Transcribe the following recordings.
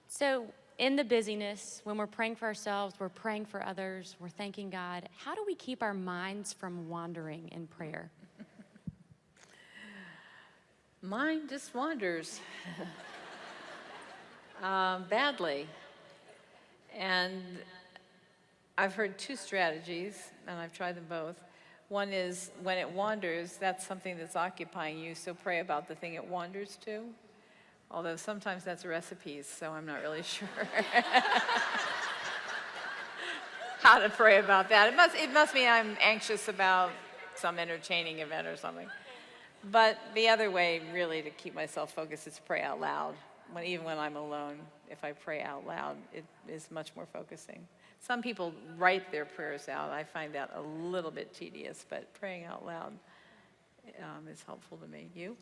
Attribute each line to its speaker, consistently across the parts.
Speaker 1: So in the busyness, when we're praying for ourselves, we're praying for others, we're thanking God, how do we keep our minds from wandering in prayer?
Speaker 2: Mine just wanders badly. And I've heard two strategies, and I've tried them both. One is when it wanders, that's something that's occupying you, so pray about the thing it wanders to. Although sometimes that's recipes, so I'm not really sure how to pray about that. It must mean I'm anxious about some entertaining event or something. But the other way, really, to keep myself focused is to pray out loud. Even when I'm alone, if I pray out loud, it is much more focusing. Some people write their prayers out. I find that a little bit tedious, but praying out loud is helpful to me. You?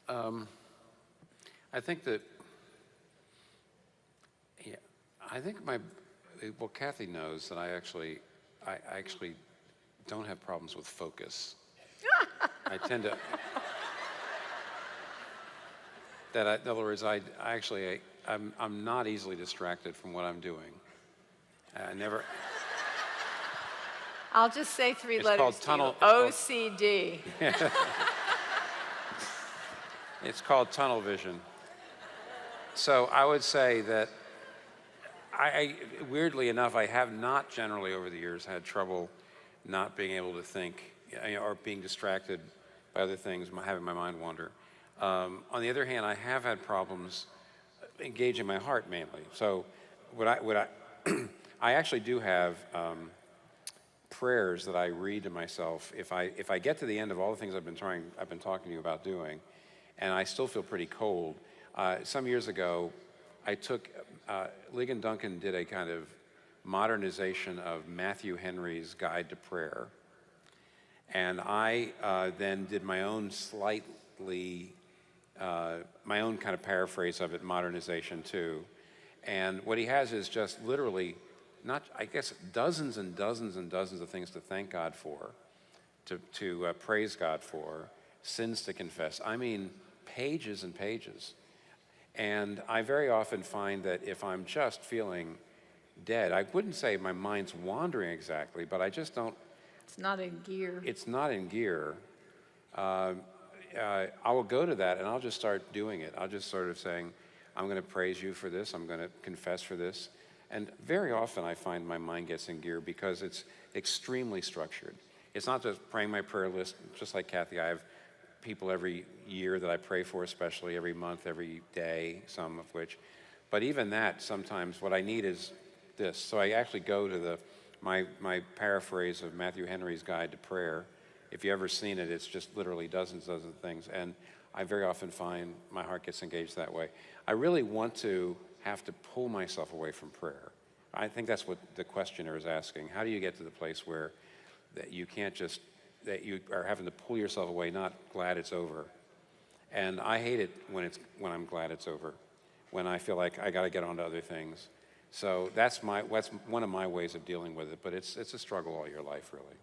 Speaker 3: I think that, yeah, I think well, Kathy knows that I actually don't have problems with focus. I tend to, in other words, I'm not easily distracted from what I'm doing. I never.
Speaker 2: I'll just say three
Speaker 3: It's
Speaker 2: letters.
Speaker 3: called tunnel.
Speaker 2: OCD.
Speaker 3: It's called tunnel vision. So I would say that weirdly enough, I have not generally over the years had trouble not being able to think, or being distracted by other things, having my mind wander. On the other hand, I have had problems engaging my heart mainly. So I actually do have prayers that I read to myself. If I get to the end of all the things I've been talking to you about doing, and I still feel pretty cold. Some years ago, I took, Ligon Duncan did a kind of modernization of Matthew Henry's Guide to Prayer. And I then did my own my own kind of paraphrase of it, modernization too. And what he has is just literally, dozens and dozens and dozens of things to thank God for, to praise God for, sins to confess. I mean, pages and pages. And I very often find that if I'm just feeling dead, I wouldn't say my mind's wandering exactly, but I just don't.
Speaker 2: It's not in gear.
Speaker 3: It's not in gear. I will go to that and I'll just start doing it. I'll just sort of saying, I'm going to praise you for this. I'm going to confess for this. And very often I find my mind gets in gear because it's extremely structured. It's not just praying my prayer list, just like Kathy. I have people every year that I pray for, especially every month, every day, some of which. But even that, sometimes what I need is this. So I actually go to my paraphrase of Matthew Henry's Guide to Prayer. If you've ever seen it, it's just literally dozens of things. And I very often find my heart gets engaged that way. I really want to have to pull myself away from prayer. I think that's what the questioner is asking. How do you get to the place where that you can't just, that you are having to pull yourself away, not glad it's over? And I hate it when I'm glad it's over, when I feel like I got to get on to other things. So that's one of my ways of dealing with it, but it's a struggle all your life, really.